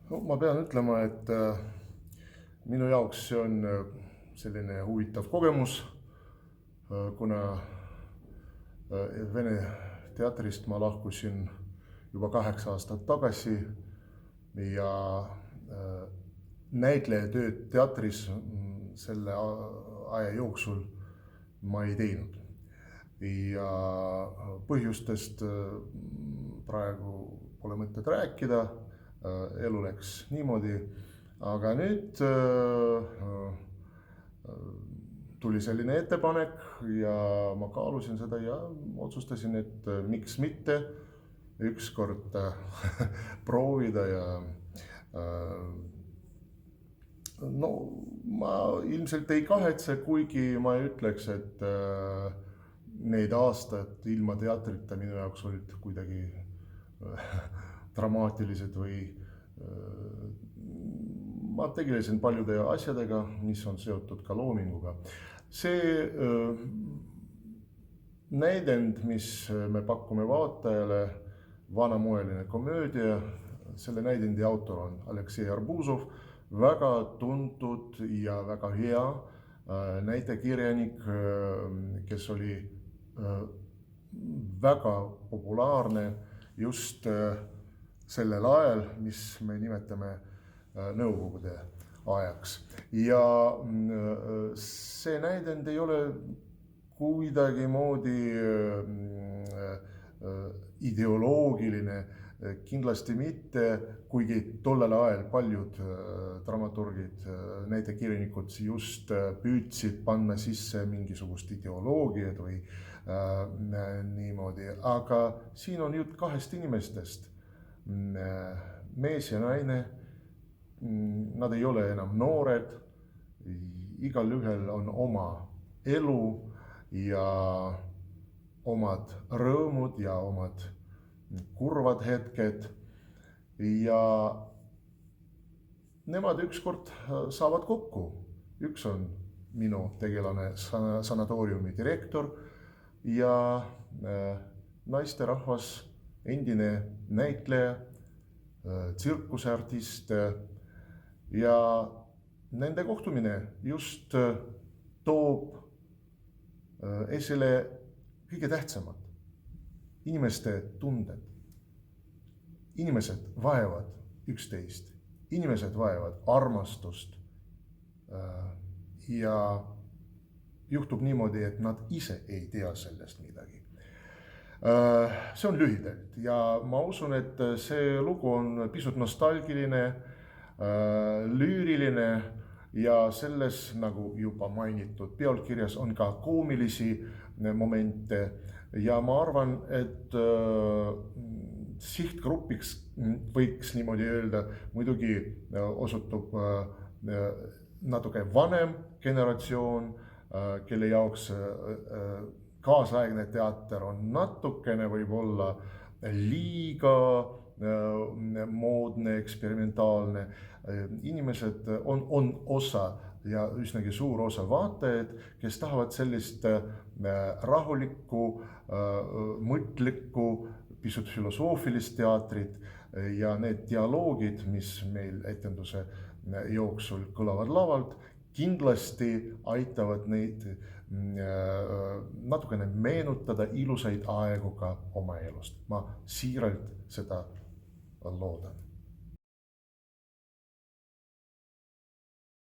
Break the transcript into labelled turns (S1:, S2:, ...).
S1: No, ma pean ütlema, et minu jaoks see on selline huvitav kogemus, kuna Vene teatrist ma lahkusin juba 8 aastat tagasi ja näitlejatööd teatris selle aja jooksul ma ei teinud. Ja põhjustest praegu pole mõtet rääkida, elu läks niimoodi, aga nüüd tuli selline ettepanek ja ma kaalusin seda ja otsustasin, et miks mitte ükskord proovida ja no ma ilmselt ei kahetse, kuigi ma ei ütleks, et need aastad ilma teatrita minu jaoks olid kuidagi dramaatilised või ma tegelesin paljude asjadega, mis on seotud ka loominguga. See näidend, mis me pakume vaatajale, vanamoeline komöödia, selle näidendi autor on Aleksei Arbuzov, väga tuntud ja väga hea näitekirjanik, kes oli väga populaarne just sellel ajal, mis me nimetame nõukogude ajaks. Ja see näidend ei ole kuidagimoodi ideoloogiline, kindlasti mitte, kuigi tollel ajal paljud dramaturgid, näitekirjanikud just püüdsid panna sisse mingisugust ideoloogiat või niimoodi, aga siin on jutt 2 inimestest, mees ja naine. Nad ei ole enam noored, igalühel on oma elu ja omad rõõmud ja omad kurvad hetked ja nemad ükskord saavad kokku. Üks on minu tegelane sanatooriumi direktor ja naisterahvas, endine näitleja, tsirkuseartist ja nende kohtumine just toob esile kõige tähtsamad, inimeste tunded. Inimesed vajavad üksteist, inimesed vajavad armastust ja juhtub niimoodi, et nad ise ei tea sellest midagi. See on lühidalt ja ma usun, et see lugu on pisut nostalgiline, lüüriline ja selles, nagu juba mainitud pealkirjas, on ka koomilisi momente ja ma arvan, et sihtgrupiks võiks niimoodi öelda, muidugi osutub natuke vanem generatsioon, kelle jaoks kaasaegne teater on natukene võib-olla liiga moodne, eksperimentaalne. Inimesed on osa ja üsnagi suur osa vaatajaid, kes tahavad sellist rahulikku, mõtlikku, pisut filosoofilist teatrit ja need dialoogid, mis meil etenduse jooksul kõlavad lavalt, kindlasti aitavad neid natukene meenutada ilusaid aegu ka oma elust. Ma siiralt seda loodan.